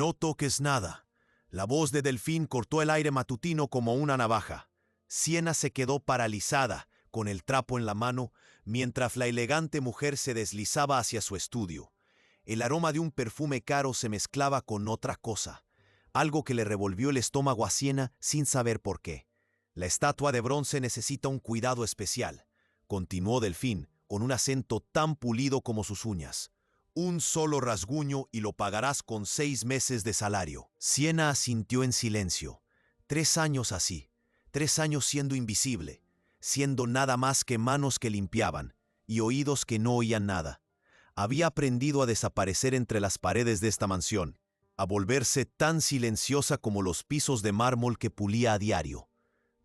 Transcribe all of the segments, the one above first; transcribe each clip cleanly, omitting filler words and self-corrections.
No toques nada. La voz de Delfín cortó el aire matutino como una navaja. Siena se quedó paralizada, con el trapo en la mano, mientras la elegante mujer se deslizaba hacia su estudio. El aroma de un perfume caro se mezclaba con otra cosa, algo que le revolvió el estómago a Siena sin saber por qué. La estatua de bronce necesita un cuidado especial, continuó Delfín, con un acento tan pulido como sus uñas. Un solo rasguño y lo pagarás con 6 meses de salario. Siena asintió en silencio. 3 años así, 3 años siendo invisible, siendo nada más que manos que limpiaban y oídos que no oían nada. Había aprendido a desaparecer entre las paredes de esta mansión, a volverse tan silenciosa como los pisos de mármol que pulía a diario.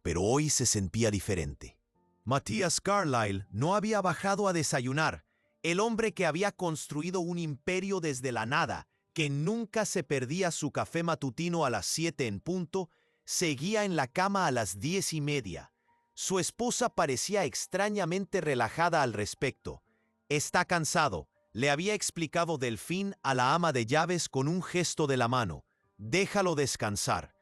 Pero hoy se sentía diferente. Matías Carlyle no había bajado a desayunar. El hombre que había construido un imperio desde la nada, que nunca se perdía su café matutino a las 7 en punto, seguía en la cama a las 10:30. Su esposa parecía extrañamente relajada al respecto. Está cansado, le había explicado Delfín a la ama de llaves con un gesto de la mano. Déjalo descansar.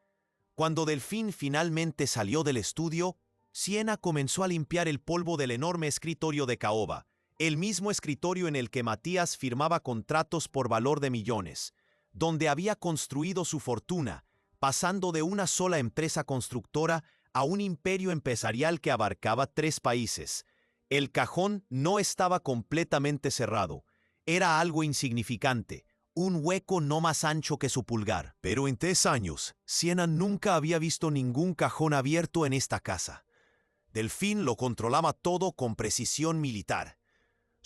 Cuando Delfín finalmente salió del estudio, Siena comenzó a limpiar el polvo del enorme escritorio de caoba, el mismo escritorio en el que Matías firmaba contratos por valor de millones, donde había construido su fortuna, pasando de una sola empresa constructora a un imperio empresarial que abarcaba 3 países. El cajón no estaba completamente cerrado, era algo insignificante, un hueco no más ancho que su pulgar. Pero en 3 años, Siena nunca había visto ningún cajón abierto en esta casa. Delfín lo controlaba todo con precisión militar.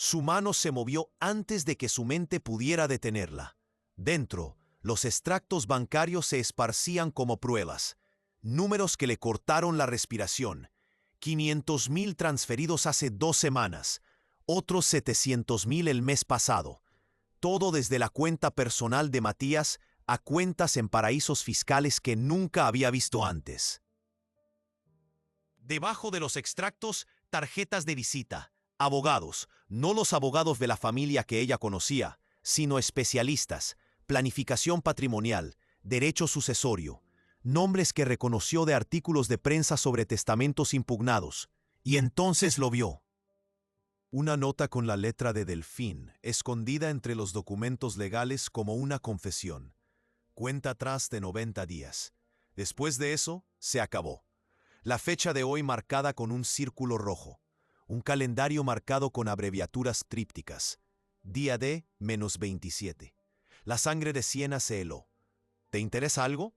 Su mano se movió antes de que su mente pudiera detenerla. Dentro, los extractos bancarios se esparcían como pruebas. Números que le cortaron la respiración. 500,000 transferidos hace 2 semanas. Otros 700,000 el mes pasado. Todo desde la cuenta personal de Matías a cuentas en paraísos fiscales que nunca había visto antes. Debajo de los extractos, tarjetas de visita. Abogados, no los abogados de la familia que ella conocía, sino especialistas, planificación patrimonial, derecho sucesorio, nombres que reconoció de artículos de prensa sobre testamentos impugnados, y entonces lo vio. Una nota con la letra de Delfín, escondida entre los documentos legales como una confesión. Cuenta atrás de 90 días. Después de eso, se acabó. La fecha de hoy marcada con un círculo rojo. Un calendario marcado con abreviaturas trípticas. Día D -27. La sangre de Siena se heló. ¿Te interesa algo?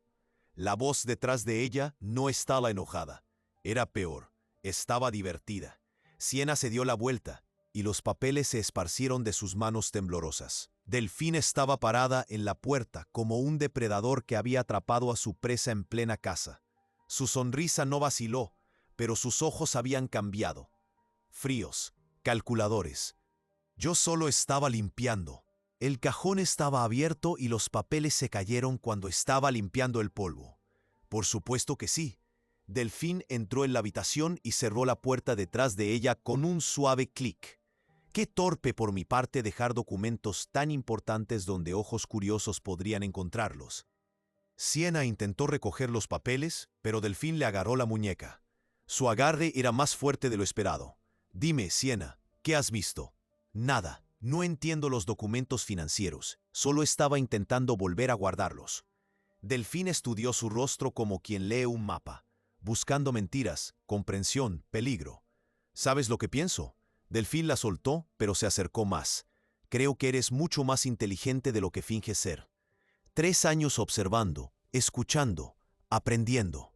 La voz detrás de ella no estaba enojada. Era peor. Estaba divertida. Siena se dio la vuelta, y los papeles se esparcieron de sus manos temblorosas. Delfín estaba parada en la puerta como un depredador que había atrapado a su presa en plena caza. Su sonrisa no vaciló, pero sus ojos habían cambiado. Fríos, calculadores. Yo solo estaba limpiando. El cajón estaba abierto y los papeles se cayeron cuando estaba limpiando el polvo. Por supuesto que sí. Delfín entró en la habitación y cerró la puerta detrás de ella con un suave clic. Qué torpe por mi parte dejar documentos tan importantes donde ojos curiosos podrían encontrarlos. Siena intentó recoger los papeles, pero Delfín le agarró la muñeca. Su agarre era más fuerte de lo esperado. Dime, Siena, ¿qué has visto? Nada. No entiendo los documentos financieros. Solo estaba intentando volver a guardarlos. Delfín estudió su rostro como quien lee un mapa, buscando mentiras, comprensión, peligro. ¿Sabes lo que pienso? Delfín la soltó, pero se acercó más. Creo que eres mucho más inteligente de lo que finges ser. 3 años observando, escuchando, aprendiendo.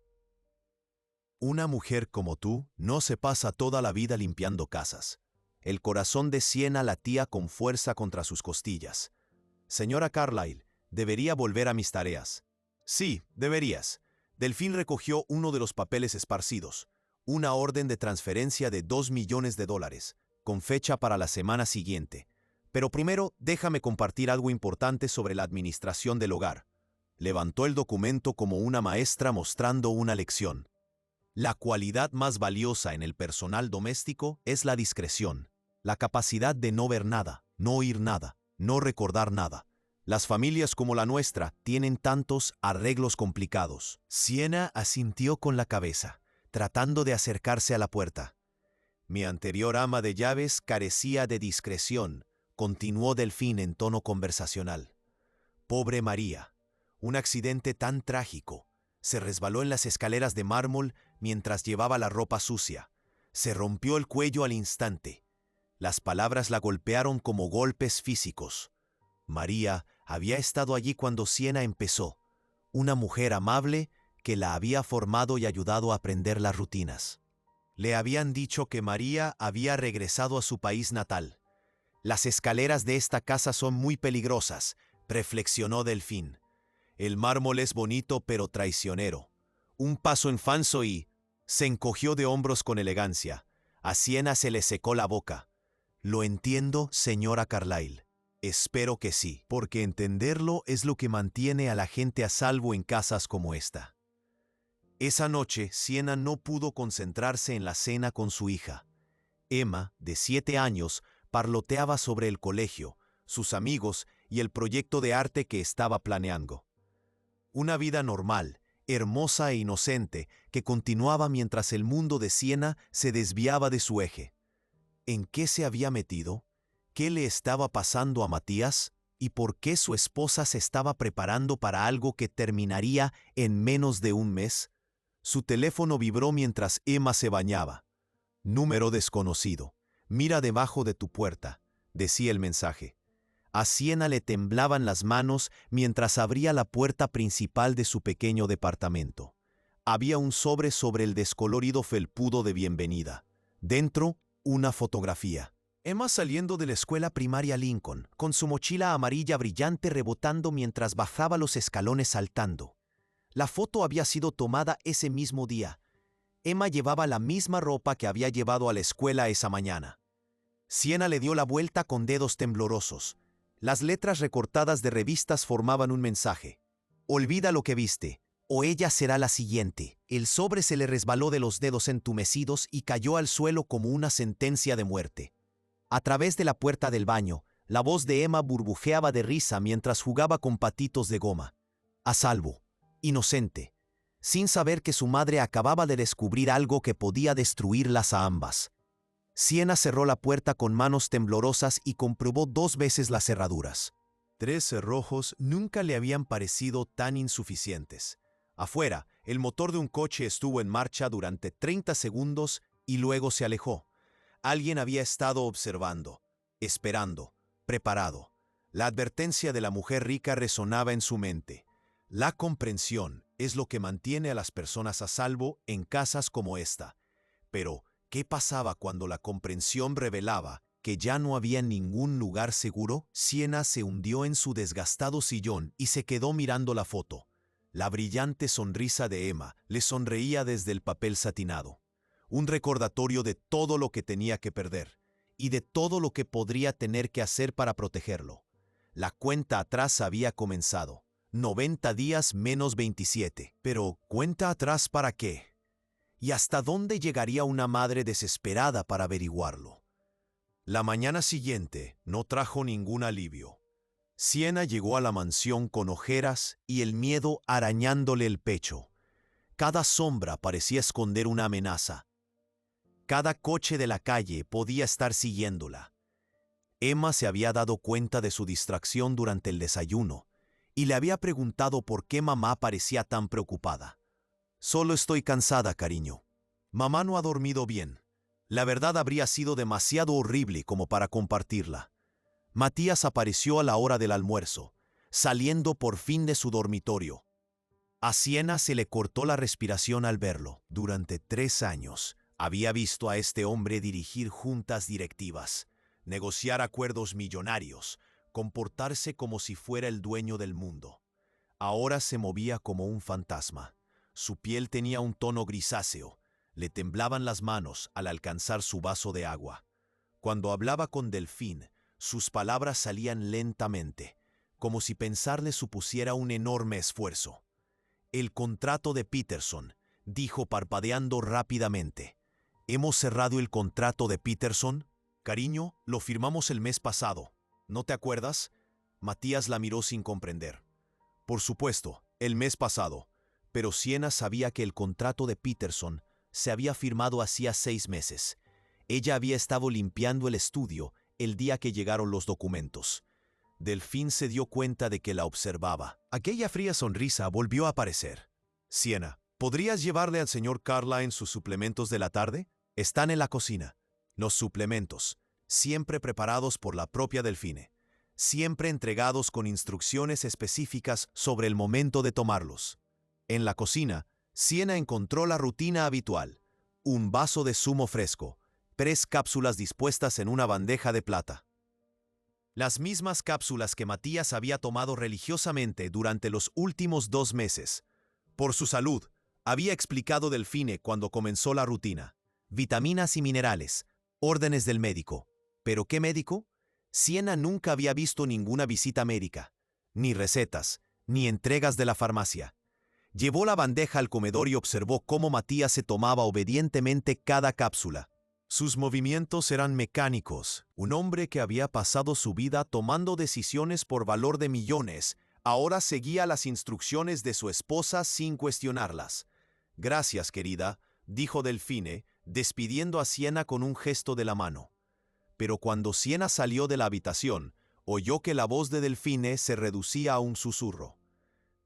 Una mujer como tú no se pasa toda la vida limpiando casas. El corazón de Siena latía con fuerza contra sus costillas. Señora Carlyle, debería volver a mis tareas. Sí, deberías. Delfín recogió uno de los papeles esparcidos, una orden de transferencia de $2 millones, con fecha para la semana siguiente. Pero primero, déjame compartir algo importante sobre la administración del hogar. Levantó el documento como una maestra mostrando una lección. La cualidad más valiosa en el personal doméstico es la discreción, la capacidad de no ver nada, no oír nada, no recordar nada. Las familias como la nuestra tienen tantos arreglos complicados. Siena asintió con la cabeza, tratando de acercarse a la puerta. Mi anterior ama de llaves carecía de discreción, continuó Delfín en tono conversacional. Pobre María, un accidente tan trágico. Se resbaló en las escaleras de mármol mientras llevaba la ropa sucia. Se rompió el cuello al instante. Las palabras la golpearon como golpes físicos. María había estado allí cuando Siena empezó, una mujer amable que la había formado y ayudado a aprender las rutinas. Le habían dicho que María había regresado a su país natal. Las escaleras de esta casa son muy peligrosas, reflexionó Delfín. El mármol es bonito pero traicionero. Un paso en falso y... Se encogió de hombros con elegancia. A Siena se le secó la boca. Lo entiendo, señora Carlyle. Espero que sí, porque entenderlo es lo que mantiene a la gente a salvo en casas como esta. Esa noche, Siena no pudo concentrarse en la cena con su hija. Emma, de 7 años, parloteaba sobre el colegio, sus amigos y el proyecto de arte que estaba planeando. Una vida normal, hermosa e inocente, que continuaba mientras el mundo de Siena se desviaba de su eje. ¿En qué se había metido? ¿Qué le estaba pasando a Matías? ¿Y por qué su esposa se estaba preparando para algo que terminaría en menos de un mes? Su teléfono vibró mientras Emma se bañaba. Número desconocido. Mira debajo de tu puerta, decía el mensaje. A Siena le temblaban las manos mientras abría la puerta principal de su pequeño departamento. Había un sobre el descolorido felpudo de bienvenida. Dentro, una fotografía. Emma saliendo de la escuela primaria Lincoln, con su mochila amarilla brillante rebotando mientras bajaba los escalones saltando. La foto había sido tomada ese mismo día. Emma llevaba la misma ropa que había llevado a la escuela esa mañana. Siena le dio la vuelta con dedos temblorosos. Las letras recortadas de revistas formaban un mensaje. Olvida lo que viste, o ella será la siguiente. El sobre se le resbaló de los dedos entumecidos y cayó al suelo como una sentencia de muerte. A través de la puerta del baño, la voz de Emma burbujeaba de risa mientras jugaba con patitos de goma. A salvo, inocente, sin saber que su madre acababa de descubrir algo que podía destruirlas a ambas. Siena cerró la puerta con manos temblorosas y comprobó 2 veces las cerraduras. 3 cerrojos nunca le habían parecido tan insuficientes. Afuera, el motor de un coche estuvo en marcha durante 30 segundos y luego se alejó. Alguien había estado observando, esperando, preparado. La advertencia de la mujer rica resonaba en su mente. La comprensión es lo que mantiene a las personas a salvo en casas como esta. Pero, ¿qué pasaba cuando la comprensión revelaba que ya no había ningún lugar seguro? Siena se hundió en su desgastado sillón y se quedó mirando la foto. La brillante sonrisa de Emma le sonreía desde el papel satinado. Un recordatorio de todo lo que tenía que perder y de todo lo que podría tener que hacer para protegerlo. La cuenta atrás había comenzado. 90 días menos 27. Pero, ¿cuenta atrás para qué? ¿Y hasta dónde llegaría una madre desesperada para averiguarlo? La mañana siguiente no trajo ningún alivio. Siena llegó a la mansión con ojeras y el miedo arañándole el pecho. Cada sombra parecía esconder una amenaza. Cada coche de la calle podía estar siguiéndola. Emma se había dado cuenta de su distracción durante el desayuno y le había preguntado por qué mamá parecía tan preocupada. Solo estoy cansada, cariño. Mamá no ha dormido bien. La verdad habría sido demasiado horrible como para compartirla. Matías apareció a la hora del almuerzo, saliendo por fin de su dormitorio. A Siena se le cortó la respiración al verlo. Durante 3 años había visto a este hombre dirigir juntas directivas, negociar acuerdos millonarios, comportarse como si fuera el dueño del mundo. Ahora se movía como un fantasma. Su piel tenía un tono grisáceo. Le temblaban las manos al alcanzar su vaso de agua. Cuando hablaba con Delfín, sus palabras salían lentamente, como si pensarle supusiera un enorme esfuerzo. El contrato de Peterson, dijo parpadeando rápidamente. ¿Hemos cerrado el contrato de Peterson? Cariño, lo firmamos el mes pasado. ¿No te acuerdas? Matías la miró sin comprender. Por supuesto, el mes pasado, pero Siena sabía que el contrato de Peterson se había firmado hacía 6 meses. Ella había estado limpiando el estudio el día que llegaron los documentos. Delfín se dio cuenta de que la observaba. Aquella fría sonrisa volvió a aparecer. Siena, ¿podrías llevarle al señor Carlyle sus suplementos de la tarde? Están en la cocina. Los suplementos, siempre preparados por la propia Delfine, siempre entregados con instrucciones específicas sobre el momento de tomarlos. En la cocina, Siena encontró la rutina habitual: un vaso de zumo fresco, 3 cápsulas dispuestas en una bandeja de plata. Las mismas cápsulas que Matías había tomado religiosamente durante los últimos 2 meses. Por su salud, había explicado Delfine cuando comenzó la rutina. Vitaminas y minerales, órdenes del médico. ¿Pero qué médico? Siena nunca había visto ninguna visita médica, ni recetas, ni entregas de la farmacia. Llevó la bandeja al comedor y observó cómo Matías se tomaba obedientemente cada cápsula. Sus movimientos eran mecánicos. Un hombre que había pasado su vida tomando decisiones por valor de millones, ahora seguía las instrucciones de su esposa sin cuestionarlas. «Gracias, querida», dijo Delfine, despidiendo a Siena con un gesto de la mano. Pero cuando Siena salió de la habitación, oyó que la voz de Delfine se reducía a un susurro.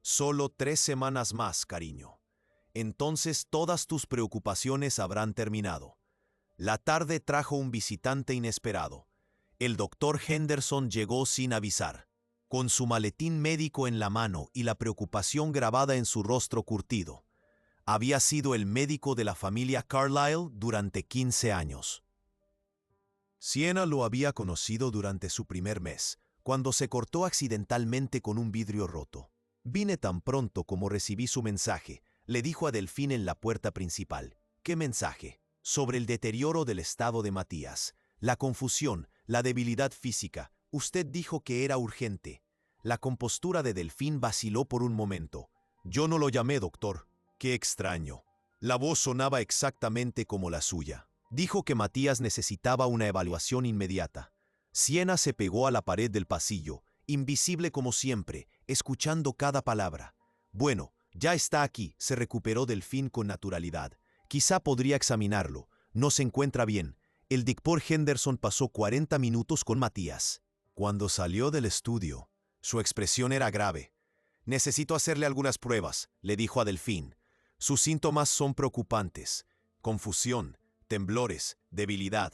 «Solo 3 semanas más, cariño. Entonces todas tus preocupaciones habrán terminado». La tarde trajo un visitante inesperado. El doctor Henderson llegó sin avisar, con su maletín médico en la mano y la preocupación grabada en su rostro curtido. Había sido el médico de la familia Carlyle durante 15 años. Siena lo había conocido durante su primer mes, cuando se cortó accidentalmente con un vidrio roto. «Vine tan pronto como recibí su mensaje», le dijo a Delfín en la puerta principal. «¿Qué mensaje?» «Sobre el deterioro del estado de Matías, la confusión, la debilidad física. Usted dijo que era urgente». La compostura de Delfín vaciló por un momento. «Yo no lo llamé, doctor». «Qué extraño». La voz sonaba exactamente como la suya. Dijo que Matías necesitaba una evaluación inmediata. Siena se pegó a la pared del pasillo, invisible como siempre, escuchando cada palabra. «Bueno, ya está aquí», se recuperó Delfín con naturalidad. «Quizá podría examinarlo. No se encuentra bien». El doctor Henderson pasó 40 minutos con Matías. Cuando salió del estudio, su expresión era grave. «Necesito hacerle algunas pruebas», le dijo a Delfín. «Sus síntomas son preocupantes. Confusión, temblores, debilidad.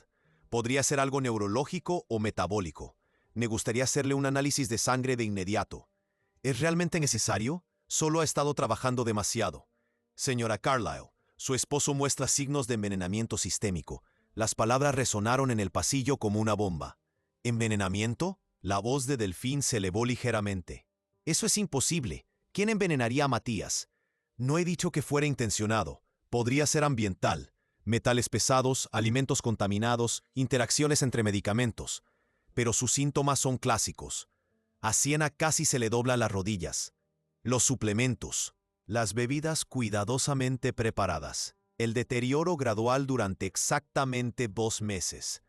Podría ser algo neurológico o metabólico. Me gustaría hacerle un análisis de sangre de inmediato». «¿Es realmente necesario? Solo ha estado trabajando demasiado». «Señora Carlyle, su esposo muestra signos de envenenamiento sistémico». Las palabras resonaron en el pasillo como una bomba. «¿Envenenamiento?». La voz de Delfín se elevó ligeramente. «Eso es imposible. ¿Quién envenenaría a Matías?». «No he dicho que fuera intencionado. Podría ser ambiental. Metales pesados, alimentos contaminados, interacciones entre medicamentos. Pero sus síntomas son clásicos». A Siena casi se le doblan las rodillas. «Los suplementos. Las bebidas cuidadosamente preparadas. El deterioro gradual durante exactamente 2 meses.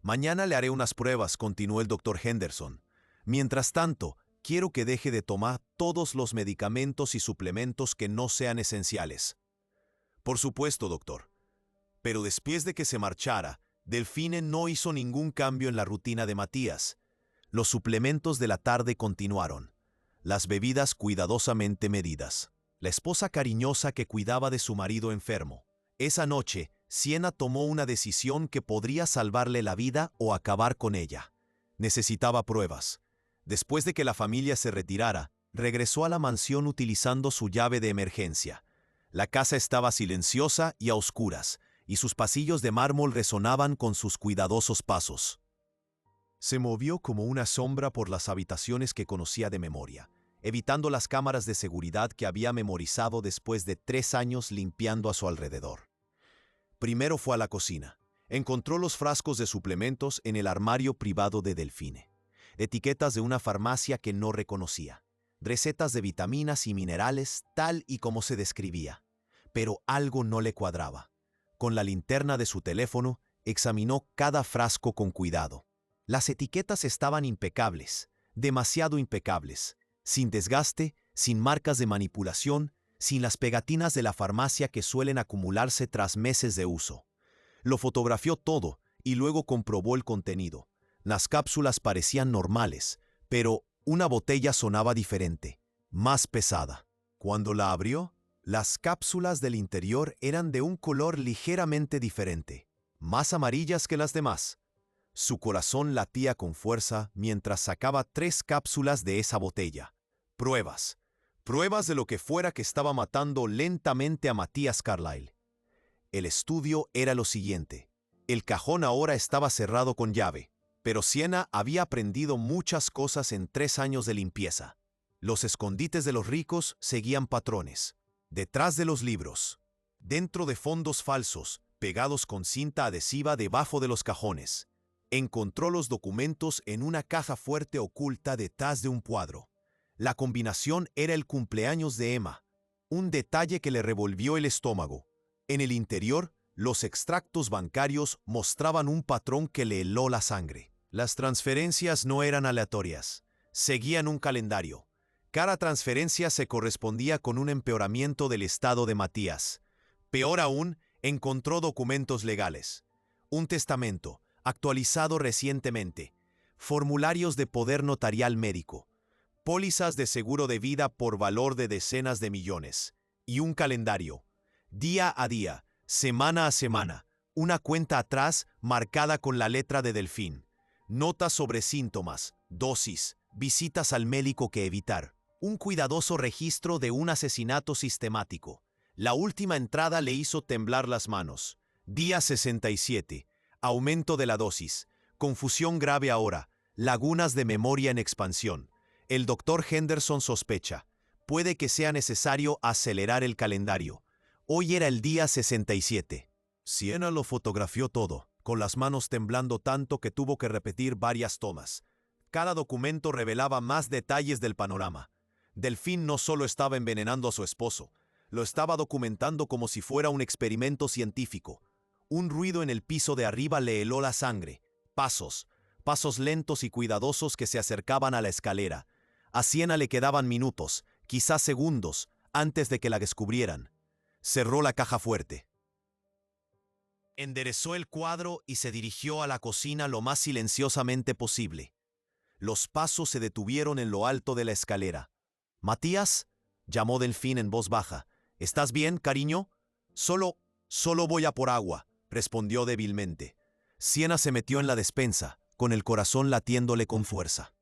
Mañana le haré unas pruebas», continuó el doctor Henderson. «Mientras tanto, quiero que deje de tomar todos los medicamentos y suplementos que no sean esenciales». «Por supuesto, doctor». Pero después de que se marchara, Delfine no hizo ningún cambio en la rutina de Matías. Los suplementos de la tarde continuaron. Las bebidas cuidadosamente medidas. La esposa cariñosa que cuidaba de su marido enfermo. Esa noche, Siena tomó una decisión que podría salvarle la vida o acabar con ella. Necesitaba pruebas. Después de que la familia se retirara, regresó a la mansión utilizando su llave de emergencia. La casa estaba silenciosa y a oscuras, y sus pasillos de mármol resonaban con sus cuidadosos pasos. Se movió como una sombra por las habitaciones que conocía de memoria, evitando las cámaras de seguridad que había memorizado después de 3 años limpiando a su alrededor. Primero fue a la cocina. Encontró los frascos de suplementos en el armario privado de Delfine. Etiquetas de una farmacia que no reconocía. Recetas de vitaminas y minerales tal y como se describía. Pero algo no le cuadraba. Con la linterna de su teléfono, examinó cada frasco con cuidado. Las etiquetas estaban impecables. demasiado impecables, sin desgaste, sin marcas de manipulación, sin las pegatinas de la farmacia que suelen acumularse tras meses de uso. Lo fotografió todo y luego comprobó el contenido. Las cápsulas parecían normales, pero una botella sonaba diferente, más pesada. Cuando la abrió, las cápsulas del interior eran de un color ligeramente diferente, más amarillas que las demás. Su corazón latía con fuerza mientras sacaba 3 cápsulas de esa botella. Pruebas. Pruebas de lo que fuera que estaba matando lentamente a Matías Carlyle. El estudio era lo siguiente. El cajón ahora estaba cerrado con llave, pero Siena había aprendido muchas cosas en 3 años de limpieza. Los escondites de los ricos seguían patrones. Detrás de los libros, dentro de fondos falsos, pegados con cinta adhesiva debajo de los cajones. Encontró los documentos en una caja fuerte oculta detrás de un cuadro. La combinación era el cumpleaños de Emma, un detalle que le revolvió el estómago. En el interior, los extractos bancarios mostraban un patrón que le heló la sangre. Las transferencias no eran aleatorias, seguían un calendario. Cada transferencia se correspondía con un empeoramiento del estado de Matías. Peor aún, encontró documentos legales. Un testamento, actualizado recientemente, formularios de poder notarial médico, pólizas de seguro de vida por valor de decenas de millones, y un calendario, día a día, semana a semana, una cuenta atrás marcada con la letra de delfín, notas sobre síntomas, dosis, visitas al médico que evitar, un cuidadoso registro de un asesinato sistemático. La última entrada le hizo temblar las manos. Día 67. Aumento de la dosis. Confusión grave ahora. Lagunas de memoria en expansión. El doctor Henderson sospecha. Puede que sea necesario acelerar el calendario. Hoy era el día 67. Siena lo fotografió todo, con las manos temblando tanto que tuvo que repetir varias tomas. Cada documento revelaba más detalles del panorama. Delfín no solo estaba envenenando a su esposo, lo estaba documentando como si fuera un experimento científico. Un ruido en el piso de arriba le heló la sangre. Pasos lentos y cuidadosos que se acercaban a la escalera. A Siena le quedaban minutos, quizás segundos, antes de que la descubrieran. Cerró la caja fuerte. Enderezó el cuadro y se dirigió a la cocina lo más silenciosamente posible. Los pasos se detuvieron en lo alto de la escalera. «Matías», llamó Delfín en voz baja. «¿Estás bien, cariño?» Solo voy a por agua», respondió débilmente. Siena se metió en la despensa, con el corazón latiéndole con fuerza.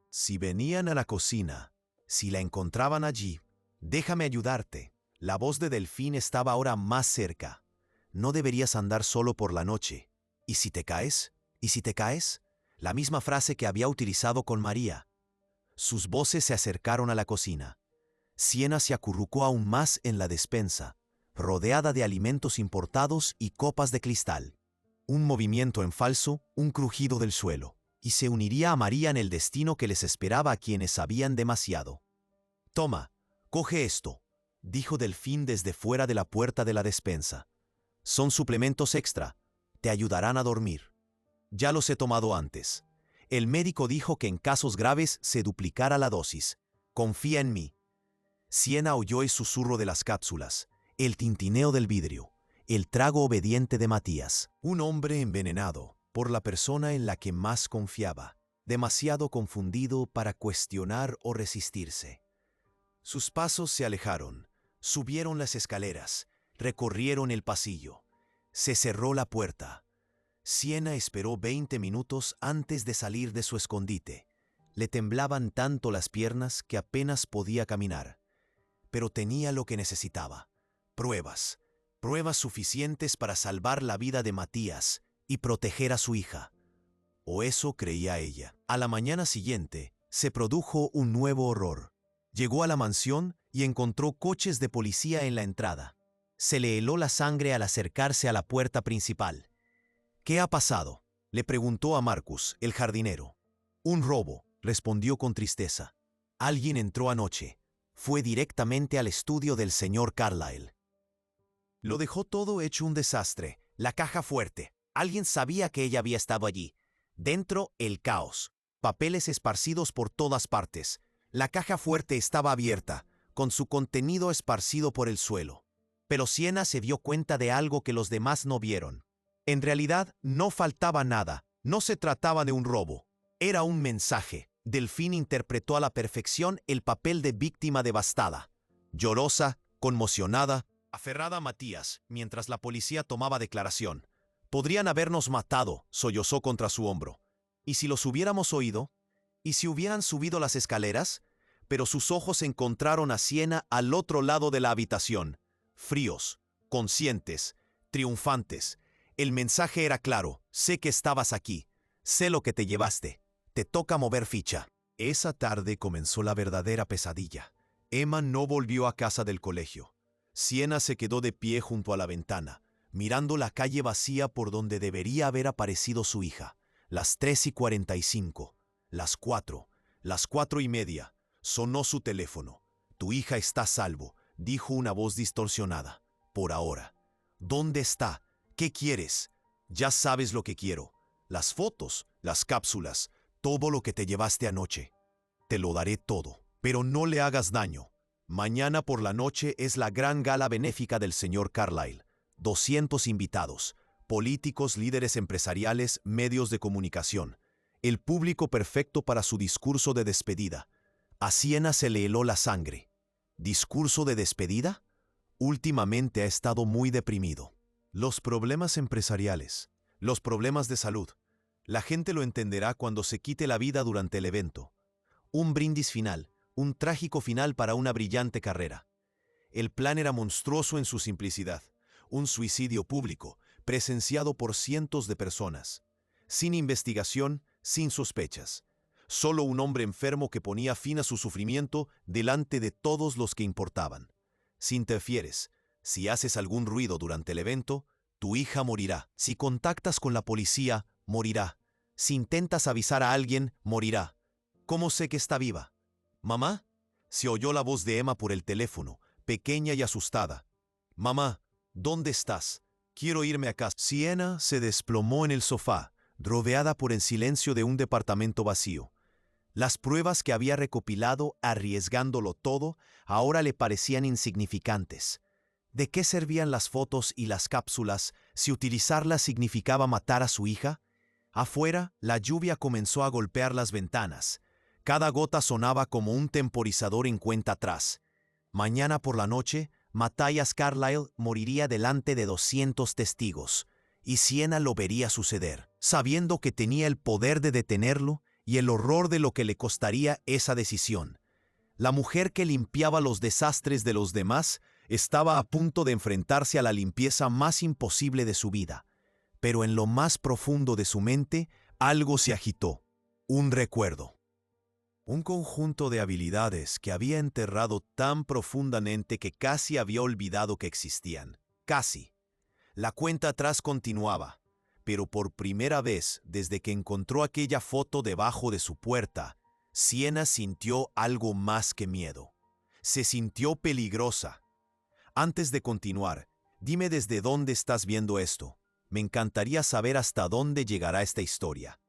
«Si venían a la cocina, si la encontraban allí, déjame ayudarte». La voz de Delfín estaba ahora más cerca. «No deberías andar solo por la noche. ¿Y si te caes? ¿Y si te caes?» La misma frase que había utilizado con María. Sus voces se acercaron a la cocina. Siena se acurrucó aún más en la despensa, rodeada de alimentos importados y copas de cristal. Un movimiento en falso, un crujido del suelo, y se uniría a María en el destino que les esperaba a quienes sabían demasiado. «Toma, coge esto», dijo Delfín desde fuera de la puerta de la despensa. «Son suplementos extra, te ayudarán a dormir. Ya los he tomado antes. El médico dijo que en casos graves se duplicara la dosis. Confía en mí». Siena oyó el susurro de las cápsulas, el tintineo del vidrio, el trago obediente de Matías. Un hombre envenenado por la persona en la que más confiaba, demasiado confundido para cuestionar o resistirse. Sus pasos se alejaron, subieron las escaleras, recorrieron el pasillo. Se cerró la puerta. Siena esperó 20 minutos antes de salir de su escondite. Le temblaban tanto las piernas que apenas podía caminar. Pero tenía lo que necesitaba. Pruebas suficientes para salvar la vida de Matías y proteger a su hija. O eso creía ella. A la mañana siguiente, se produjo un nuevo horror. Llegó a la mansión y encontró coches de policía en la entrada. Se le heló la sangre al acercarse a la puerta principal. «¿Qué ha pasado?», le preguntó a Marcus, el jardinero. «Un robo», respondió con tristeza. «Alguien entró anoche. Fue directamente al estudio del señor Carlyle. Lo dejó todo hecho un desastre. La caja fuerte. Alguien sabía que ella había estado allí. Dentro, el caos. papeles esparcidos por todas partes. La caja fuerte estaba abierta, con su contenido esparcido por el suelo. Pero Siena se dio cuenta de algo que los demás no vieron. En realidad, no faltaba nada. No se trataba de un robo. Era un mensaje. Delfín interpretó a la perfección el papel de víctima devastada. Llorosa, conmocionada, aferrada a Matías, mientras la policía tomaba declaración. «Podrían habernos matado», sollozó contra su hombro. «¿Y si los hubiéramos oído? ¿Y si hubieran subido las escaleras?» Pero sus ojos encontraron a Siena al otro lado de la habitación. Fríos, conscientes, triunfantes. El mensaje era claro: sé que estabas aquí, sé lo que te llevaste, te toca mover ficha. Esa tarde comenzó la verdadera pesadilla. Emma no volvió a casa del colegio. Siena se quedó de pie junto a la ventana, mirando la calle vacía por donde debería haber aparecido su hija. Las 3:45, las 4, las 4:30. Sonó su teléfono. «Tu hija está a salvo», dijo una voz distorsionada. «Por ahora». «¿Dónde está? ¿Qué quieres?» «Ya sabes lo que quiero. Las fotos, las cápsulas, todo lo que te llevaste anoche. Te lo daré todo, pero no le hagas daño. Mañana por la noche es la gran gala benéfica del señor Carlyle. 200 invitados, políticos, líderes empresariales, medios de comunicación. El público perfecto para su discurso de despedida». A Siena se le heló la sangre. ¿Discurso de despedida? Últimamente ha estado muy deprimido. Los problemas empresariales, los problemas de salud. La gente lo entenderá cuando se quite la vida durante el evento. Un brindis final, un trágico final para una brillante carrera. El plan era monstruoso en su simplicidad. Un suicidio público, presenciado por cientos de personas. Sin investigación, sin sospechas. Solo un hombre enfermo que ponía fin a su sufrimiento delante de todos los que importaban. Si interfieres, si haces algún ruido durante el evento, tu hija morirá. Si contactas con la policía, morirá. Si intentas avisar a alguien, morirá. ¿Cómo sé que está viva? ¿Mamá? Se oyó la voz de Emma por el teléfono, pequeña y asustada. «Mamá, ¿dónde estás? Quiero irme a casa». Siena se desplomó en el sofá, rodeada por el silencio de un departamento vacío. Las pruebas que había recopilado, arriesgándolo todo, ahora le parecían insignificantes. ¿De qué servían las fotos y las cápsulas si utilizarlas significaba matar a su hija? Afuera, la lluvia comenzó a golpear las ventanas. Cada gota sonaba como un temporizador en cuenta atrás. Mañana por la noche, Matthias Carlyle moriría delante de 200 testigos, y Siena lo vería suceder, sabiendo que tenía el poder de detenerlo y el horror de lo que le costaría esa decisión. La mujer que limpiaba los desastres de los demás estaba a punto de enfrentarse a la limpieza más imposible de su vida. Pero en lo más profundo de su mente, algo se agitó. Un recuerdo. Un conjunto de habilidades que había enterrado tan profundamente que casi había olvidado que existían. Casi. La cuenta atrás continuaba. Pero por primera vez, desde que encontró aquella foto debajo de su puerta, Siena sintió algo más que miedo. Se sintió peligrosa. Antes de continuar, dime desde dónde estás viendo esto. Me encantaría saber hasta dónde llegará esta historia.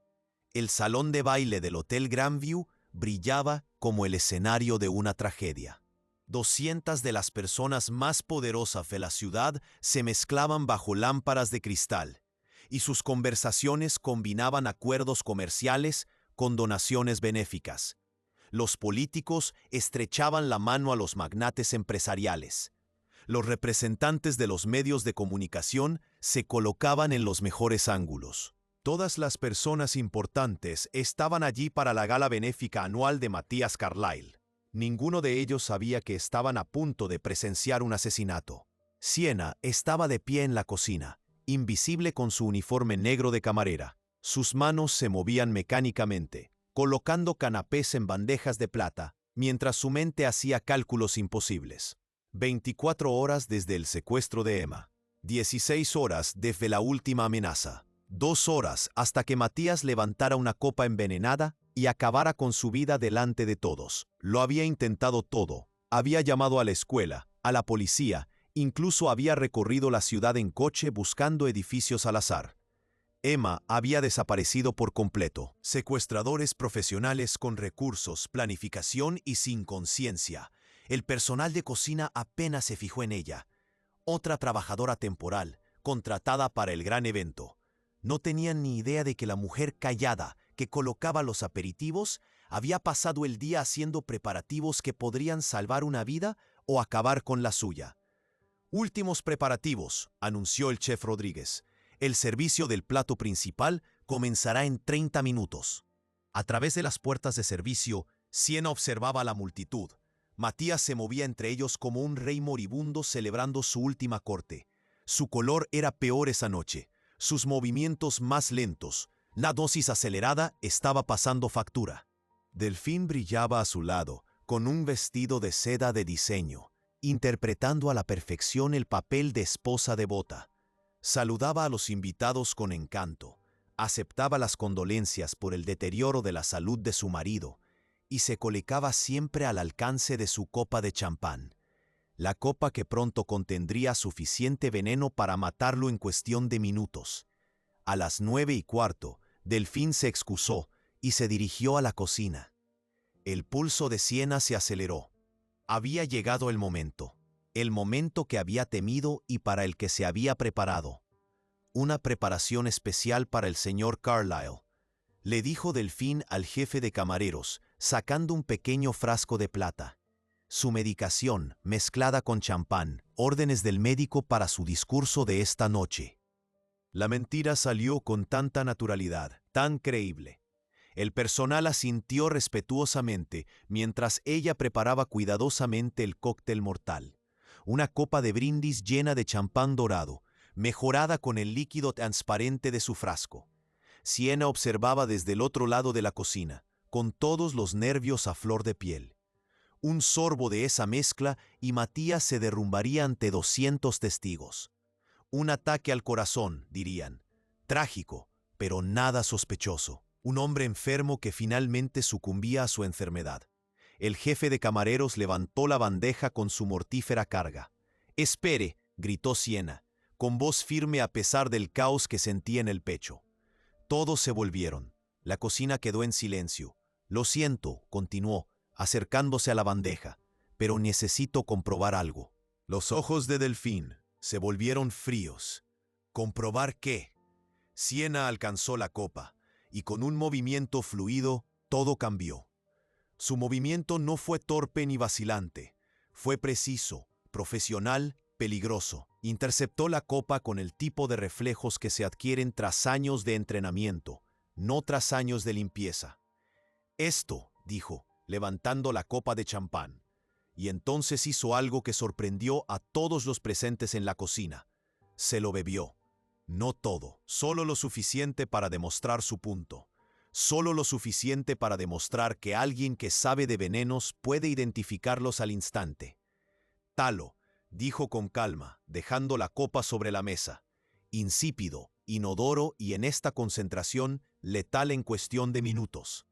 El salón de baile del Hotel Grandview brillaba como el escenario de una tragedia. 200 de las personas más poderosas de la ciudad se mezclaban bajo lámparas de cristal, y sus conversaciones combinaban acuerdos comerciales con donaciones benéficas. Los políticos estrechaban la mano a los magnates empresariales. Los representantes de los medios de comunicación se colocaban en los mejores ángulos. Todas las personas importantes estaban allí para la gala benéfica anual de Matthias Carlyle. Ninguno de ellos sabía que estaban a punto de presenciar un asesinato. Siena estaba de pie en la cocina, invisible con su uniforme negro de camarera. Sus manos se movían mecánicamente, colocando canapés en bandejas de plata, mientras su mente hacía cálculos imposibles. 24 horas desde el secuestro de Emma. 16 horas desde la última amenaza. 2 horas hasta que Matías levantara una copa envenenada y acabara con su vida delante de todos. Lo había intentado todo. Había llamado a la escuela, a la policía, incluso había recorrido la ciudad en coche buscando edificios al azar. Emma había desaparecido por completo. Secuestradores profesionales con recursos, planificación y sin conciencia. El personal de cocina apenas se fijó en ella. Otra trabajadora temporal, contratada para el gran evento. No tenían ni idea de que la mujer callada, que colocaba los aperitivos, había pasado el día haciendo preparativos que podrían salvar una vida o acabar con la suya. Últimos preparativos, anunció el chef Rodríguez. El servicio del plato principal comenzará en 30 minutos. A través de las puertas de servicio, Siena observaba a la multitud. Matías se movía entre ellos como un rey moribundo celebrando su última corte. Su color era peor esa noche, sus movimientos más lentos. La dosis acelerada estaba pasando factura. Delfín brillaba a su lado, con un vestido de seda de diseño, interpretando a la perfección el papel de esposa devota. Saludaba a los invitados con encanto, aceptaba las condolencias por el deterioro de la salud de su marido y se colocaba siempre al alcance de su copa de champán, la copa que pronto contendría suficiente veneno para matarlo en cuestión de minutos. A las 9:15, Delfín se excusó y se dirigió a la cocina. El pulso de Siena se aceleró. Había llegado el momento que había temido y para el que se había preparado. Una preparación especial para el señor Carlyle, le dijo Delfín al jefe de camareros, sacando un pequeño frasco de plata. Su medicación, mezclada con champán, órdenes del médico para su discurso de esta noche. La mentira salió con tanta naturalidad, tan creíble. El personal asintió respetuosamente mientras ella preparaba cuidadosamente el cóctel mortal. Una copa de brindis llena de champán dorado, mejorada con el líquido transparente de su frasco. Siena observaba desde el otro lado de la cocina, con todos los nervios a flor de piel. Un sorbo de esa mezcla y Matías se derrumbaría ante 200 testigos. Un ataque al corazón, dirían. Trágico, pero nada sospechoso. Un hombre enfermo que finalmente sucumbía a su enfermedad. El jefe de camareros levantó la bandeja con su mortífera carga. «Espere», gritó Siena, con voz firme a pesar del caos que sentía en el pecho. Todos se volvieron. La cocina quedó en silencio. «Lo siento», continuó, acercándose a la bandeja, «pero necesito comprobar algo». Los ojos de Delfín se volvieron fríos. ¿Comprobar qué? Siena alcanzó la copa, y con un movimiento fluido, todo cambió. Su movimiento no fue torpe ni vacilante. Fue preciso, profesional, peligroso. Interceptó la copa con el tipo de reflejos que se adquieren tras años de entrenamiento, no tras años de limpieza. «Esto», dijo, levantando la copa de champán. Y entonces hizo algo que sorprendió a todos los presentes en la cocina. Se lo bebió. No todo, solo lo suficiente para demostrar su punto. Solo lo suficiente para demostrar que alguien que sabe de venenos puede identificarlos al instante. «Talo», dijo con calma, dejando la copa sobre la mesa. Insípido, inodoro y en esta concentración letal en cuestión de minutos.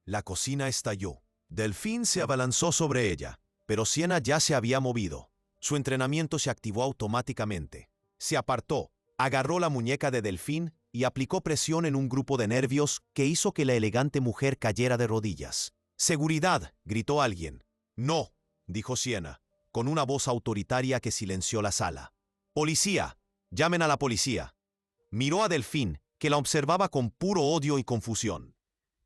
La cocina estalló. Delfín se abalanzó sobre ella, pero Siena ya se había movido. Su entrenamiento se activó automáticamente. Se apartó, agarró la muñeca de Delfín y aplicó presión en un grupo de nervios que hizo que la elegante mujer cayera de rodillas. «¡Seguridad!», gritó alguien. «No», dijo Siena, con una voz autoritaria que silenció la sala. «¡Policía! ¡Llamen a la policía!». Miró a Delfín, que la observaba con puro odio y confusión.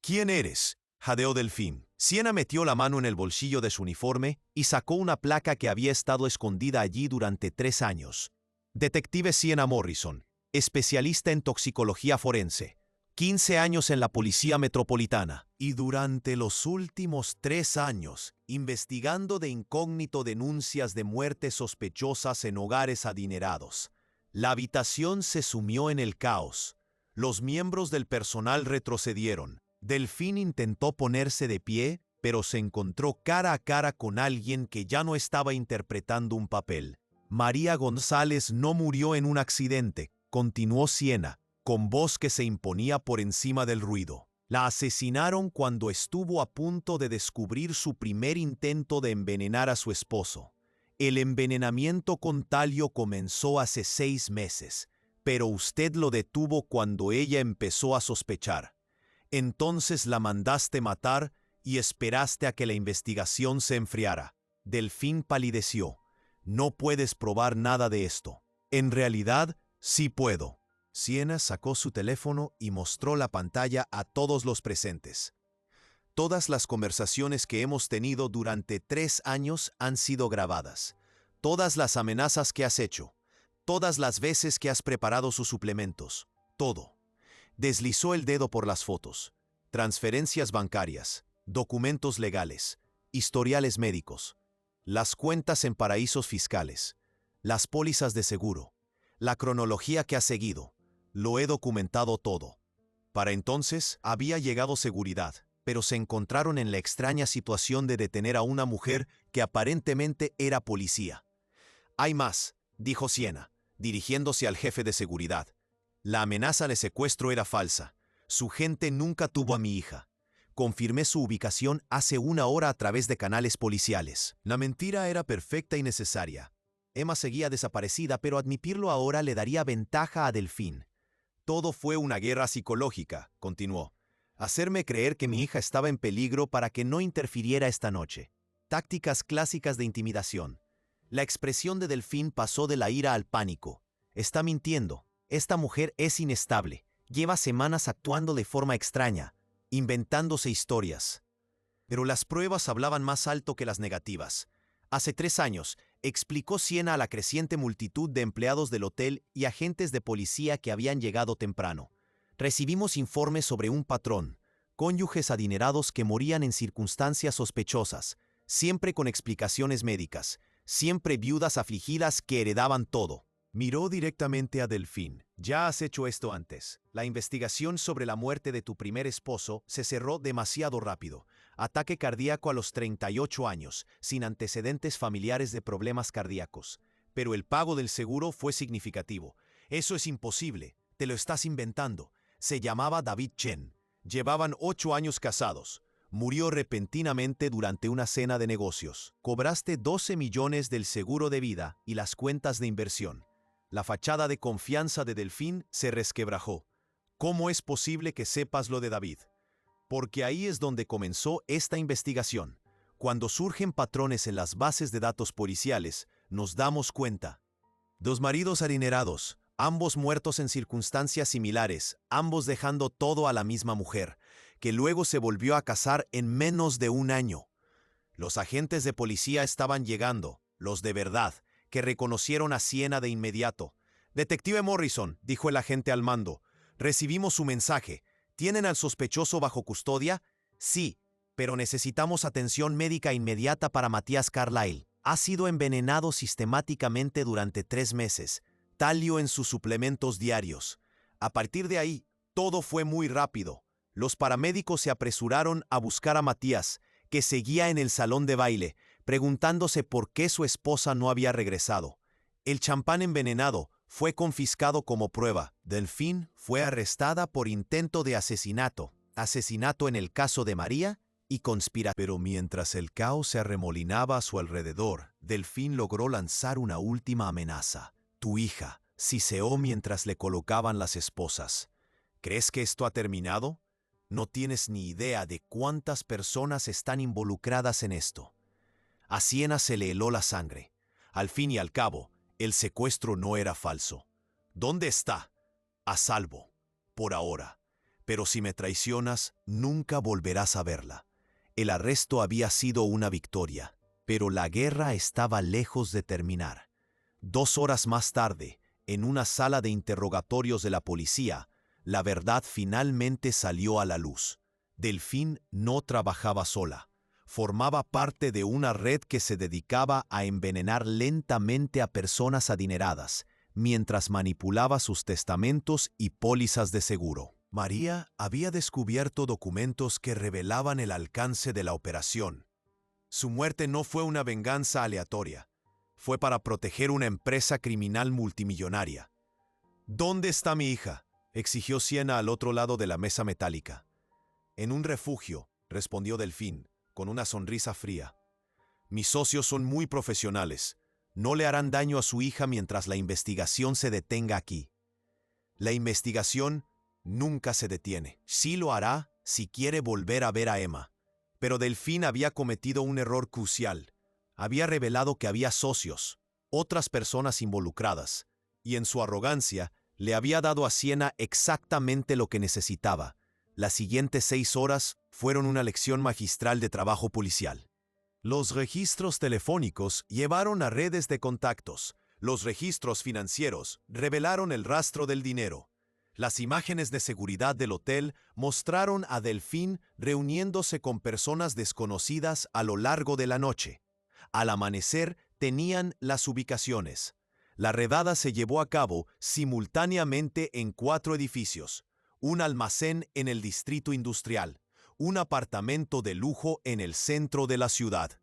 «¿Quién eres?», jadeó Delfín. Siena metió la mano en el bolsillo de su uniforme y sacó una placa que había estado escondida allí durante 3 años. «Detective Siena Morrison, especialista en toxicología forense, 15 años en la Policía Metropolitana, y durante los últimos 3 años, investigando de incógnito denuncias de muertes sospechosas en hogares adinerados». La habitación se sumió en el caos. Los miembros del personal retrocedieron. Delfín intentó ponerse de pie, pero se encontró cara a cara con alguien que ya no estaba interpretando un papel. «María González no murió en un accidente», continuó Siena, con voz que se imponía por encima del ruido. «La asesinaron cuando estuvo a punto de descubrir su primer intento de envenenar a su esposo. El envenenamiento con talio comenzó hace 6 meses. pero usted lo detuvo cuando ella empezó a sospechar. Entonces la mandaste matar y esperaste a que la investigación se enfriara. Delfín palideció. No puedes probar nada de esto. En realidad, sí puedo. Siena sacó su teléfono y mostró la pantalla a todos los presentes. Todas las conversaciones que hemos tenido durante 3 años han sido grabadas. Todas las amenazas que has hecho. Todas las veces que has preparado sus suplementos. Todo. Deslizó el dedo por las fotos. Transferencias bancarias, documentos legales, historiales médicos, las cuentas en paraísos fiscales, las pólizas de seguro, la cronología que has seguido. Lo he documentado todo. Para entonces había llegado seguridad, pero se encontraron en la extraña situación de detener a una mujer que aparentemente era policía. Hay más, dijo Siena, dirigiéndose al jefe de seguridad. La amenaza de secuestro era falsa. Su gente nunca tuvo a mi hija. Confirmé su ubicación hace 1 hora a través de canales policiales. La mentira era perfecta y necesaria. Emma seguía desaparecida, pero admitirlo ahora le daría ventaja a Delfín. Todo fue una guerra psicológica, continuó. Hacerme creer que mi hija estaba en peligro para que no interfiriera esta noche. Tácticas clásicas de intimidación. La expresión de Delfín pasó de la ira al pánico. Está mintiendo. Esta mujer es inestable. Lleva semanas actuando de forma extraña, inventándose historias. Pero las pruebas hablaban más alto que las negativas. Hace 3 años, explicó Siena a la creciente multitud de empleados del hotel y agentes de policía que habían llegado temprano. Recibimos informes sobre un patrón, cónyuges adinerados que morían en circunstancias sospechosas, siempre con explicaciones médicas, siempre viudas afligidas que heredaban todo. Miró directamente a Delfín. Ya has hecho esto antes. La investigación sobre la muerte de tu primer esposo se cerró demasiado rápido. Ataque cardíaco a los 38 años, sin antecedentes familiares de problemas cardíacos. Pero el pago del seguro fue significativo. Eso es imposible. Te lo estás inventando. Se llamaba David Chen. Llevaban 8 años casados. Murió repentinamente durante una cena de negocios. Cobraste 12 millones del seguro de vida y las cuentas de inversión. La fachada de confianza de Delfín se resquebrajó. ¿Cómo es posible que sepas lo de David? Porque ahí es donde comenzó esta investigación. Cuando surgen patrones en las bases de datos policiales, nos damos cuenta. 2 maridos adinerados, ambos muertos en circunstancias similares, ambos dejando todo a la misma mujer, que luego se volvió a casar en menos de 1 año. Los agentes de policía estaban llegando, los de verdad, que reconocieron a Siena de inmediato. «Detective Morrison», dijo el agente al mando, «recibimos su mensaje. ¿Tienen al sospechoso bajo custodia?» «Sí, pero necesitamos atención médica inmediata para Matías Carlyle. Ha sido envenenado sistemáticamente durante 3 meses. Talio en sus suplementos diarios». A partir de ahí, todo fue muy rápido. Los paramédicos se apresuraron a buscar a Matías, que seguía en el salón de baile, preguntándose por qué su esposa no había regresado. El champán envenenado fue confiscado como prueba. Delfín fue arrestada por intento de asesinato, asesinato en el caso de María y conspiración. Pero mientras el caos se arremolinaba a su alrededor, Delfín logró lanzar una última amenaza. «Tu hija», siseó mientras le colocaban las esposas. «¿Crees que esto ha terminado? No tienes ni idea de cuántas personas están involucradas en esto». A Siena se le heló la sangre. Al fin y al cabo, el secuestro no era falso. «¿Dónde está?» «A salvo, por ahora. Pero si me traicionas, nunca volverás a verla». El arresto había sido una victoria, pero la guerra estaba lejos de terminar. 2 horas más tarde, en una sala de interrogatorios de la policía, la verdad finalmente salió a la luz. Delfín no trabajaba sola. Formaba parte de una red que se dedicaba a envenenar lentamente a personas adineradas, mientras manipulaba sus testamentos y pólizas de seguro. María había descubierto documentos que revelaban el alcance de la operación. Su muerte no fue una venganza aleatoria. Fue para proteger una empresa criminal multimillonaria. «¿Dónde está mi hija?», exigió Siena al otro lado de la mesa metálica. «En un refugio», respondió Delfín, con una sonrisa fría. «Mis socios son muy profesionales. No le harán daño a su hija mientras la investigación se detenga aquí». La investigación nunca se detiene. Sí lo hará si quiere volver a ver a Emma. Pero Delfín había cometido un error crucial. Había revelado que había socios, otras personas involucradas, y en su arrogancia le había dado a Siena exactamente lo que necesitaba. Las siguientes 6 horas fueron una lección magistral de trabajo policial. Los registros telefónicos llevaron a redes de contactos. Los registros financieros revelaron el rastro del dinero. Las imágenes de seguridad del hotel mostraron a Delfín reuniéndose con personas desconocidas a lo largo de la noche. Al amanecer tenían las ubicaciones. La redada se llevó a cabo simultáneamente en 4 edificios: un almacén en el distrito industrial, un apartamento de lujo en el centro de la ciudad,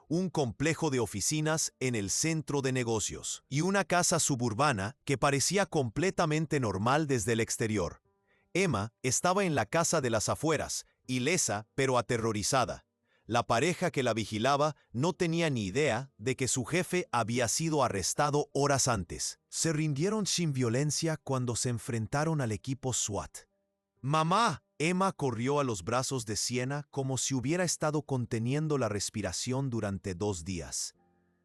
un complejo de oficinas en el centro de negocios y una casa suburbana que parecía completamente normal desde el exterior. Emma estaba en la casa de las afueras, ilesa pero aterrorizada. La pareja que la vigilaba no tenía ni idea de que su jefe había sido arrestado horas antes. Se rindieron sin violencia cuando se enfrentaron al equipo SWAT. ¡Mamá! Emma corrió a los brazos de Siena como si hubiera estado conteniendo la respiración durante 2 días.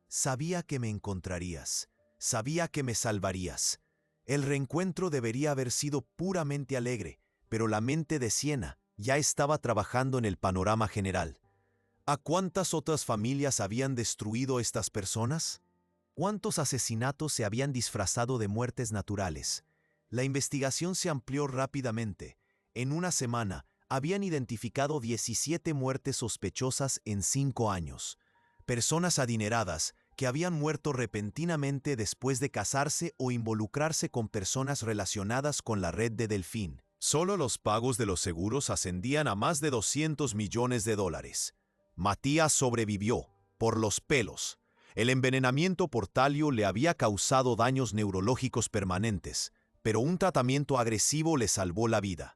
Sabía que me encontrarías. Sabía que me salvarías. El reencuentro debería haber sido puramente alegre, pero la mente de Siena ya estaba trabajando en el panorama general. ¿A cuántas otras familias habían destruido estas personas? ¿Cuántos asesinatos se habían disfrazado de muertes naturales? La investigación se amplió rápidamente. En una semana, habían identificado 17 muertes sospechosas en 5 años. Personas adineradas que habían muerto repentinamente después de casarse o involucrarse con personas relacionadas con la red de Delfín. Solo los pagos de los seguros ascendían a más de $200 millones. Matías sobrevivió, por los pelos. El envenenamiento por talio le había causado daños neurológicos permanentes, pero un tratamiento agresivo le salvó la vida.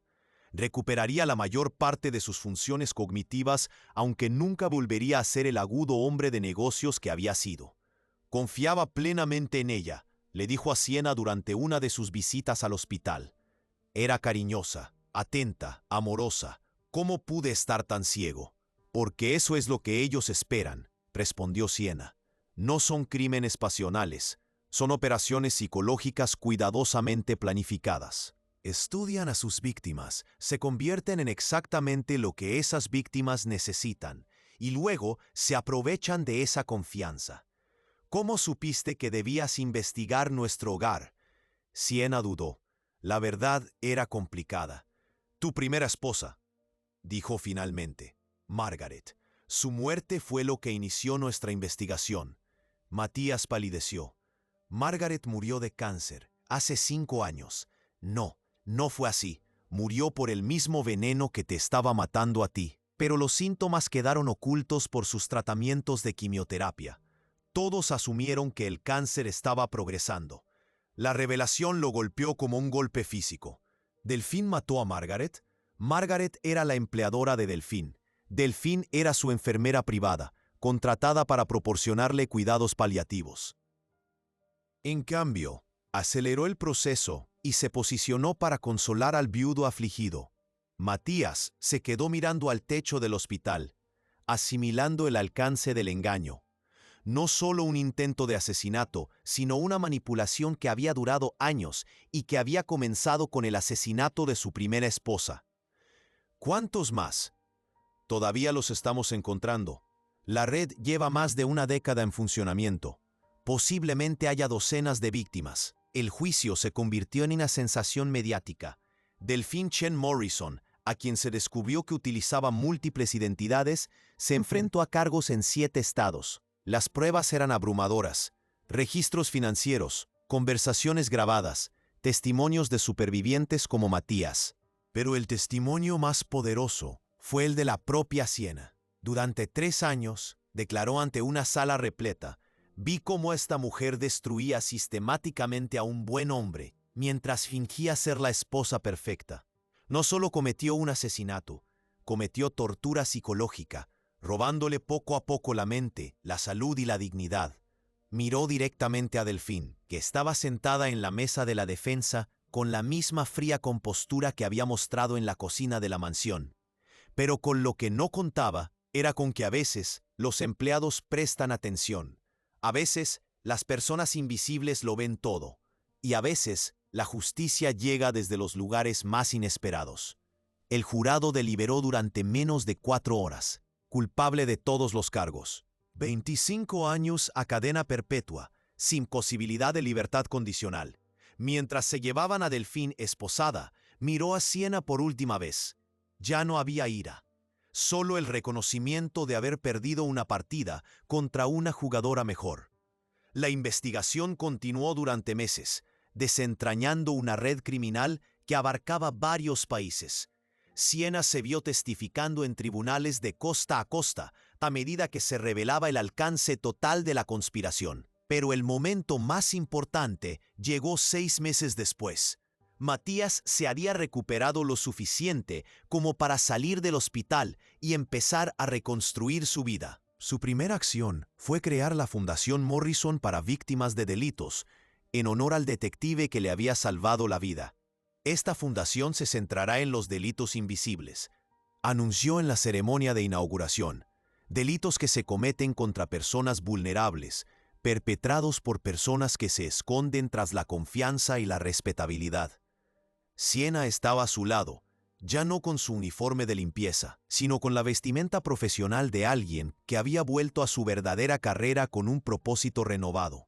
Recuperaría la mayor parte de sus funciones cognitivas, aunque nunca volvería a ser el agudo hombre de negocios que había sido. Confiaba plenamente en ella, le dijo a Siena durante una de sus visitas al hospital. Era cariñosa, atenta, amorosa. ¿Cómo pude estar tan ciego? Porque eso es lo que ellos esperan, respondió Siena. No son crímenes pasionales, son operaciones psicológicas cuidadosamente planificadas. Estudian a sus víctimas, se convierten en exactamente lo que esas víctimas necesitan, y luego se aprovechan de esa confianza. ¿Cómo supiste que debías investigar nuestro hogar? Siena dudó. La verdad era complicada. Tu primera esposa, dijo finalmente. Margaret. Su muerte fue lo que inició nuestra investigación. Matías palideció. Margaret murió de cáncer, hace 5 años. No fue así. Murió por el mismo veneno que te estaba matando a ti. Pero los síntomas quedaron ocultos por sus tratamientos de quimioterapia. Todos asumieron que el cáncer estaba progresando. La revelación lo golpeó como un golpe físico. ¿Delfín mató a Margaret? Margaret era la empleadora de Delfín. Delfín era su enfermera privada, contratada para proporcionarle cuidados paliativos. En cambio, aceleró el proceso y se posicionó para consolar al viudo afligido. Matías se quedó mirando al techo del hospital, asimilando el alcance del engaño. No solo un intento de asesinato, sino una manipulación que había durado años y que había comenzado con el asesinato de su primera esposa. ¿Cuántos más? Todavía los estamos encontrando. La red lleva más de una década en funcionamiento. Posiblemente haya docenas de víctimas. El juicio se convirtió en una sensación mediática. Delfín Chen Morrison, a quien se descubrió que utilizaba múltiples identidades, se enfrentó a cargos en 7 estados. Las pruebas eran abrumadoras. Registros financieros, conversaciones grabadas, testimonios de supervivientes como Matías. Pero el testimonio más poderoso fue el de la propia Siena. Durante 3 años, declaró ante una sala repleta, vi cómo esta mujer destruía sistemáticamente a un buen hombre, mientras fingía ser la esposa perfecta. No solo cometió un asesinato, cometió tortura psicológica, robándole poco a poco la mente, la salud y la dignidad. Miró directamente a Delfín, que estaba sentada en la mesa de la defensa con la misma fría compostura que había mostrado en la cocina de la mansión. Pero con lo que no contaba era con que a veces los empleados prestan atención. A veces las personas invisibles lo ven todo. Y a veces la justicia llega desde los lugares más inesperados. El jurado deliberó durante menos de 4 horas, culpable de todos los cargos. 25 años a cadena perpetua, sin posibilidad de libertad condicional. Mientras se llevaban a Delfín esposada, miró a Siena por última vez. Ya no había ira, solo el reconocimiento de haber perdido una partida contra una jugadora mejor. La investigación continuó durante meses, desentrañando una red criminal que abarcaba varios países. Siena se vio testificando en tribunales de costa a costa a medida que se revelaba el alcance total de la conspiración. Pero el momento más importante llegó 6 meses después. Matías se había recuperado lo suficiente como para salir del hospital y empezar a reconstruir su vida. Su primera acción fue crear la Fundación Morrison para Víctimas de Delitos, en honor al detective que le había salvado la vida. Esta fundación se centrará en los delitos invisibles, anunció en la ceremonia de inauguración. Delitos que se cometen contra personas vulnerables, perpetrados por personas que se esconden tras la confianza y la respetabilidad. Siena estaba a su lado, ya no con su uniforme de limpieza, sino con la vestimenta profesional de alguien que había vuelto a su verdadera carrera con un propósito renovado.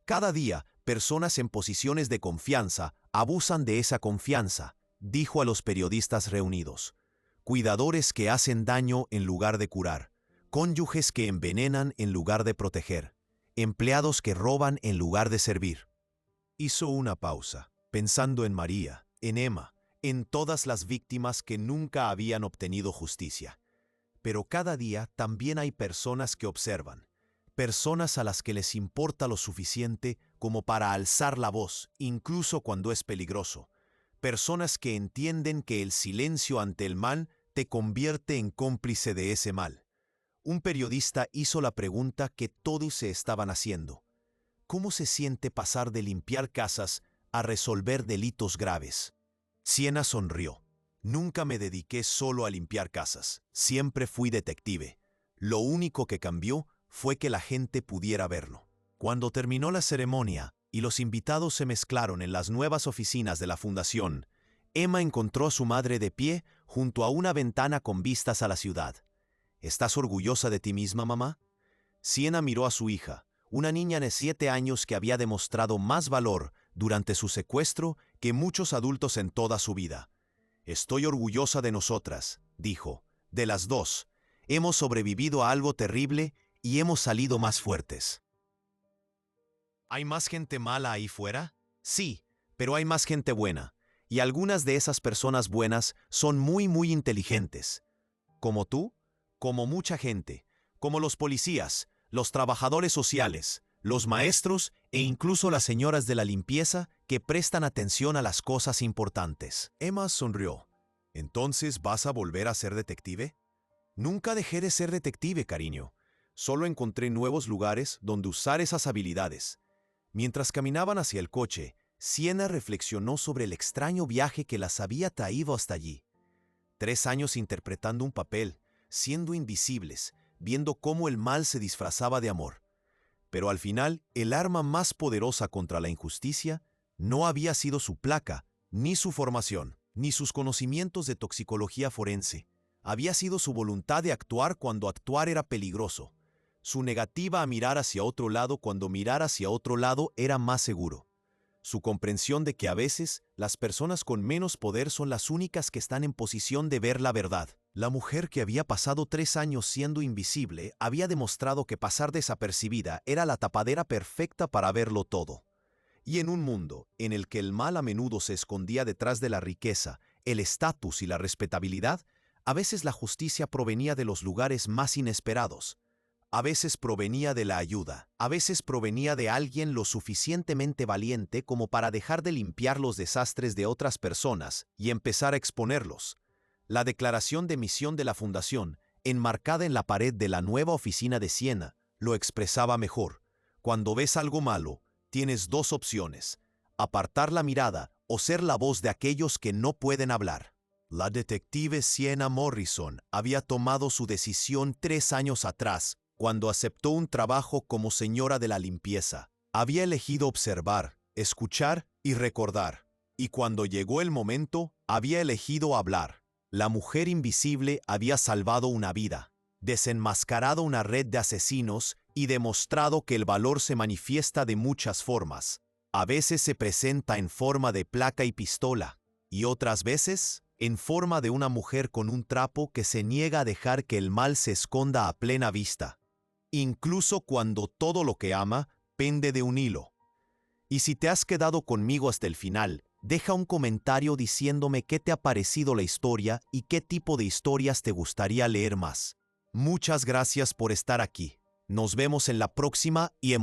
Cada día, personas en posiciones de confianza abusan de esa confianza, dijo a los periodistas reunidos. Cuidadores que hacen daño en lugar de curar, cónyuges que envenenan en lugar de proteger, empleados que roban en lugar de servir. Hizo una pausa, pensando en María, en Emma, en todas las víctimas que nunca habían obtenido justicia. Pero cada día también hay personas que observan, personas a las que les importa lo suficiente como para alzar la voz, incluso cuando es peligroso. Personas que entienden que el silencio ante el mal te convierte en cómplice de ese mal. Un periodista hizo la pregunta que todos se estaban haciendo. ¿Cómo se siente pasar de limpiar casas a resolver delitos graves? Siena sonrió. Nunca me dediqué solo a limpiar casas. Siempre fui detective. Lo único que cambió fue que la gente pudiera verlo. Cuando terminó la ceremonia y los invitados se mezclaron en las nuevas oficinas de la fundación, Emma encontró a su madre de pie junto a una ventana con vistas a la ciudad. ¿Estás orgullosa de ti misma, mamá? Siena miró a su hija, una niña de 7 años que había demostrado más valor durante su secuestro que muchos adultos en toda su vida. Estoy orgullosa de nosotras, dijo, de las dos. Hemos sobrevivido a algo terrible y hemos salido más fuertes. ¿Hay más gente mala ahí fuera? Sí, pero hay más gente buena, y algunas de esas personas buenas son muy inteligentes. Como tú, como mucha gente, como los policías, los trabajadores sociales, los maestros e incluso las señoras de la limpieza que prestan atención a las cosas importantes. Emma sonrió. ¿Entonces vas a volver a ser detective? Nunca dejé de ser detective, cariño. Solo encontré nuevos lugares donde usar esas habilidades. Mientras caminaban hacia el coche, Siena reflexionó sobre el extraño viaje que las había traído hasta allí. 3 años interpretando un papel, siendo invisibles, viendo cómo el mal se disfrazaba de amor. Pero al final, el arma más poderosa contra la injusticia no había sido su placa, ni su formación, ni sus conocimientos de toxicología forense. Había sido su voluntad de actuar cuando actuar era peligroso, su negativa a mirar hacia otro lado cuando mirar hacia otro lado era más seguro, su comprensión de que a veces las personas con menos poder son las únicas que están en posición de ver la verdad. La mujer que había pasado 3 años siendo invisible había demostrado que pasar desapercibida era la tapadera perfecta para verlo todo. Y en un mundo en el que el mal a menudo se escondía detrás de la riqueza, el estatus y la respetabilidad, a veces la justicia provenía de los lugares más inesperados. A veces provenía de la ayuda, a veces provenía de alguien lo suficientemente valiente como para dejar de limpiar los desastres de otras personas y empezar a exponerlos. La declaración de misión de la Fundación, enmarcada en la pared de la nueva oficina de Siena, lo expresaba mejor. Cuando ves algo malo, tienes 2 opciones: apartar la mirada o ser la voz de aquellos que no pueden hablar. La detective Sienna Morrison había tomado su decisión 3 años atrás, cuando aceptó un trabajo como señora de la limpieza. Había elegido observar, escuchar y recordar. Y cuando llegó el momento, había elegido hablar. La mujer invisible había salvado una vida, desenmascarado una red de asesinos y demostrado que el valor se manifiesta de muchas formas. A veces se presenta en forma de placa y pistola, y otras veces en forma de una mujer con un trapo que se niega a dejar que el mal se esconda a plena vista, incluso cuando todo lo que ama pende de un hilo. Y si te has quedado conmigo hasta el final, deja un comentario diciéndome qué te ha parecido la historia y qué tipo de historias te gustaría leer más. Muchas gracias por estar aquí. Nos vemos en la próxima y